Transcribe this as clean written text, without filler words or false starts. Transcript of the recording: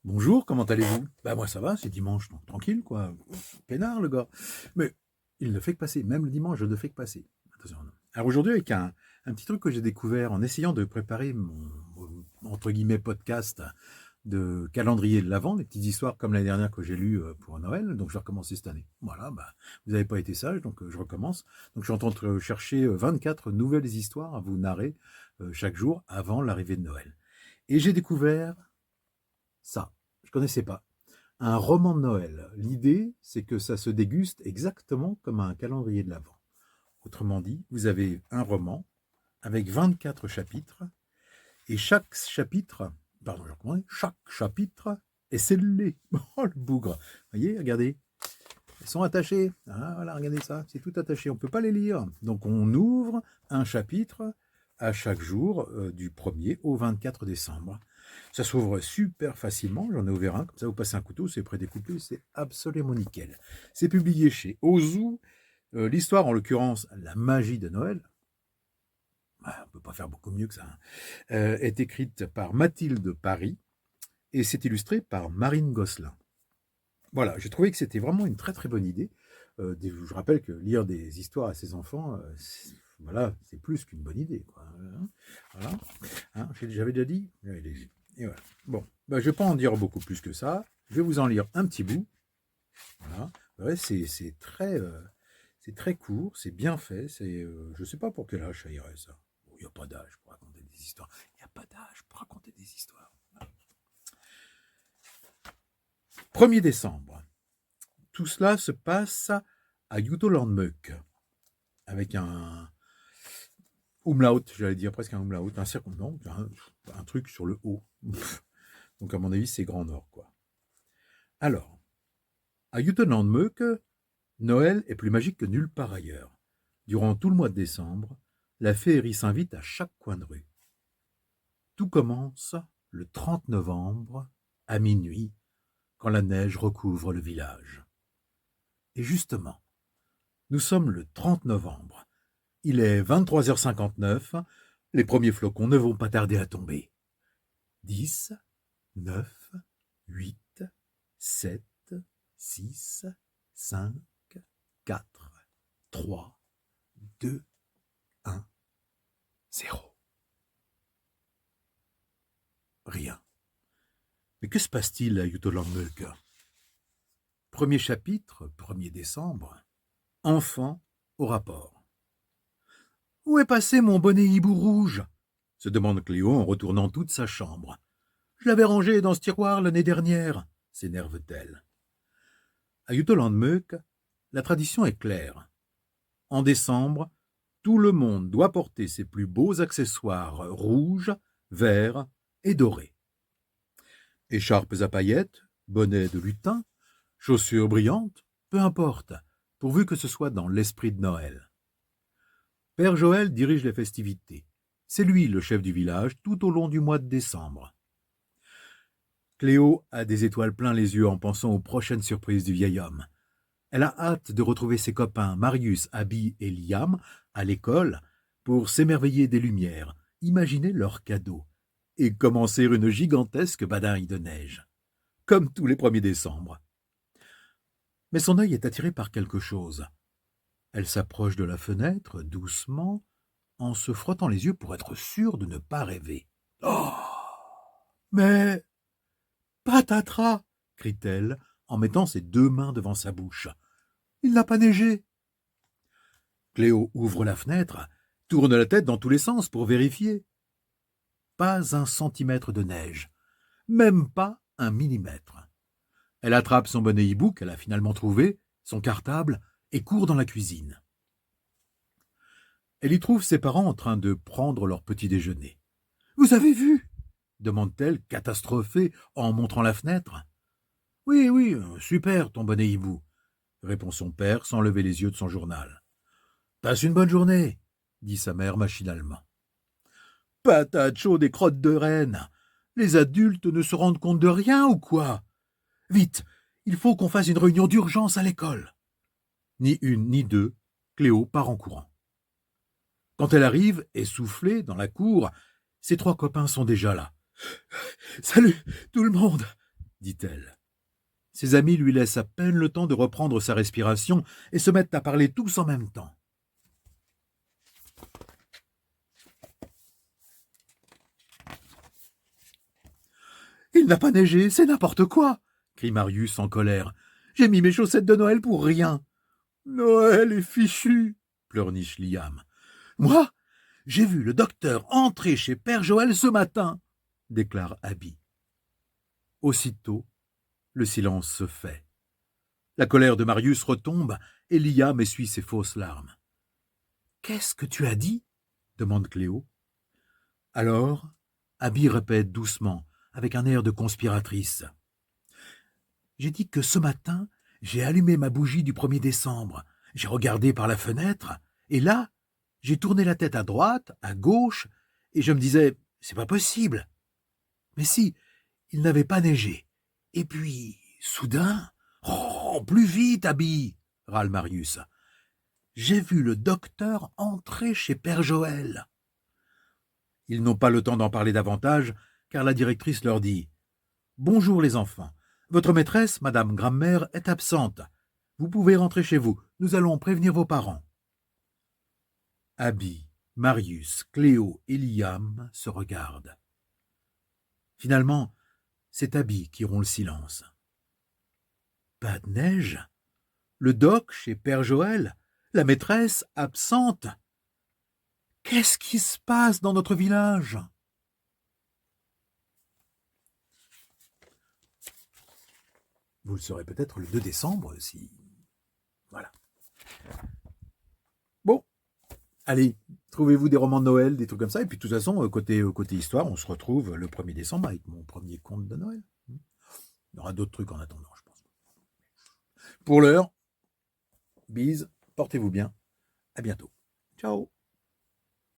Bonjour, comment allez-vous? Bah moi ça va, c'est dimanche, donc tranquille quoi. Peinard le gars. Mais il ne fait que passer, même le dimanche, je ne fais que passer. Attention. Non. Alors aujourd'hui avec un petit truc que j'ai découvert en essayant de préparer mon entre guillemets podcast de calendrier de l'Avent, des petites histoires comme l'année dernière que j'ai lues pour Noël, donc je vais recommencer cette année. Voilà, bah, vous n'avez pas été sage, donc je recommence. Donc je suis en train de chercher 24 nouvelles histoires à vous narrer chaque jour avant l'arrivée de Noël. Et j'ai découvert ça. Je connaissais pas. Un roman de Noël. L'idée, c'est que ça se déguste exactement comme un calendrier de l'Avent. Autrement dit, vous avez un roman avec 24 chapitres, et chaque chapitre est scellé. Oh, le bougre. Vous voyez, regardez, ils sont attachés. Ah, voilà, regardez ça, c'est tout attaché, on ne peut pas les lire. Donc on ouvre un chapitre à chaque jour du 1er au 24 décembre. Ça s'ouvre super facilement, j'en ai ouvert un, comme ça vous passez un couteau, c'est prédécoupé, c'est absolument nickel. C'est publié chez Ozu. L'histoire, en l'occurrence, La magie de Noël, on ne peut pas faire beaucoup mieux que ça, hein, est écrite par Mathilde Paris et c'est illustré par Marine Gosselin. Voilà, j'ai trouvé que c'était vraiment une très très bonne idée. Je rappelle que lire des histoires à ses enfants, voilà, c'est plus qu'une bonne idée, quoi. Voilà. Hein, j'avais déjà dit. Et voilà. Bon, bah, je ne vais pas en dire beaucoup plus que ça. Je vais vous en lire un petit bout. Voilà. Ouais, c'est très court, c'est bien fait. Je ne sais pas pour quel âge ça irait, ça. Il n'y a pas d'âge pour raconter des histoires. Il n'y a pas d'âge pour raconter des histoires. 1er décembre. Tout cela se passe à Jutolandmøk, avec un umlaut, j'allais dire presque un umlaut, un circonflexe, un truc sur le haut. Donc à mon avis, c'est Grand Nord, quoi. Alors, à Jutolandmøk, Noël est plus magique que nulle part ailleurs. Durant tout le mois de décembre, la féerie s'invite à chaque coin de rue. Tout commence le 30 novembre, à minuit, quand la neige recouvre le village. Et justement, nous sommes le 30 novembre. Il est 23h59. Les premiers flocons ne vont pas tarder à tomber. 10, 9, 8, 7, 6, 5, 4, 3, 2, 1, 0. Rien. Mais que se passe-t-il à Jutolandmøk? Premier chapitre, 1er décembre. Enfant au rapport. Où est passé mon bonnet hibou rouge? Se demande Cléo en retournant toute sa chambre. Je l'avais rangé dans ce tiroir l'année dernière, s'énerve-t-elle. À Jutolandmøk, la tradition est claire. En décembre, tout le monde doit porter ses plus beaux accessoires rouges, verts et dorés. Écharpes à paillettes, bonnets de lutin, chaussures brillantes, peu importe, pourvu que ce soit dans l'esprit de Noël. Père Joël dirige les festivités. C'est lui le chef du village tout au long du mois de décembre. Cléo a des étoiles plein les yeux en pensant aux prochaines surprises du vieil homme. Elle a hâte de retrouver ses copains Marius, Abby et Liam à l'école pour s'émerveiller des lumières, imaginer leurs cadeaux et commencer une gigantesque badaille de neige, comme tous les 1er décembre. Mais son œil est attiré par quelque chose. Elle s'approche de la fenêtre doucement, en se frottant les yeux pour être sûre de ne pas rêver. « Oh, mais patatras !» crie-t-elle en mettant ses 2 mains devant sa bouche. « Il n'a pas neigé !» Cléo ouvre la fenêtre, tourne la tête dans tous les sens pour vérifier. Pas un centimètre de neige, même pas un millimètre. Elle attrape son bonnet hibou qu'elle a finalement trouvé, son cartable, et court dans la cuisine. Elle y trouve ses parents en train de prendre leur petit déjeuner. « Vous avez vu ?» demande-t-elle, catastrophée, en montrant la fenêtre. « Oui, oui, super, ton bonnet hibou, » répond son père sans lever les yeux de son journal. « Passe une bonne journée, » dit sa mère machinalement. « Patate chaude et crotte de renne, les adultes ne se rendent compte de rien ou quoi? Vite, il faut qu'on fasse une réunion d'urgence à l'école. » Ni une ni deux, Cléo part en courant. Quand elle arrive, essoufflée, dans la cour, ses 3 copains sont déjà là. « Salut, tout le monde !» dit-elle. Ses amis lui laissent à peine le temps de reprendre sa respiration et se mettent à parler tous en même temps. « Il n'a pas neigé, c'est n'importe quoi !» crie Marius en colère. « J'ai mis mes chaussettes de Noël pour rien. »« Noël est fichu !» pleurniche Liam. « Moi, j'ai vu le docteur entrer chez Père Joël ce matin !» déclare Abby. Aussitôt, le silence se fait. La colère de Marius retombe et Liam essuie ses fausses larmes. « Qu'est-ce que tu as dit ?» demande Cléo. Alors, Abby répète doucement, avec un air de conspiratrice. « J'ai dit que ce matin, j'ai allumé ma bougie du 1er décembre. J'ai regardé par la fenêtre, et là, j'ai tourné la tête à droite, à gauche, et je me disais, c'est pas possible. Mais si, il n'avait pas neigé. Et puis, soudain, oh, plus vite, Abby, râle Marius. J'ai vu le docteur entrer chez Père Joël. Ils n'ont pas le temps d'en parler davantage, car la directrice leur dit « Bonjour les enfants, votre maîtresse, Madame Grammaire, est absente. Vous pouvez rentrer chez vous, nous allons prévenir vos parents. » Abby, Marius, Cléo et Liam se regardent. Finalement, c'est Abby qui rompt le silence. « Pas de neige ? Le doc chez Père Joël ? La maîtresse absente ? Qu'est-ce qui se passe dans notre village ? » Vous le saurez peut-être le 2 décembre, si... Voilà. Bon, allez, trouvez-vous des romans de Noël, des trucs comme ça, et puis de toute façon, côté histoire, on se retrouve le 1er décembre avec mon premier conte de Noël. Il y aura d'autres trucs en attendant, je pense. Pour l'heure, bise, portez-vous bien, à bientôt. Ciao.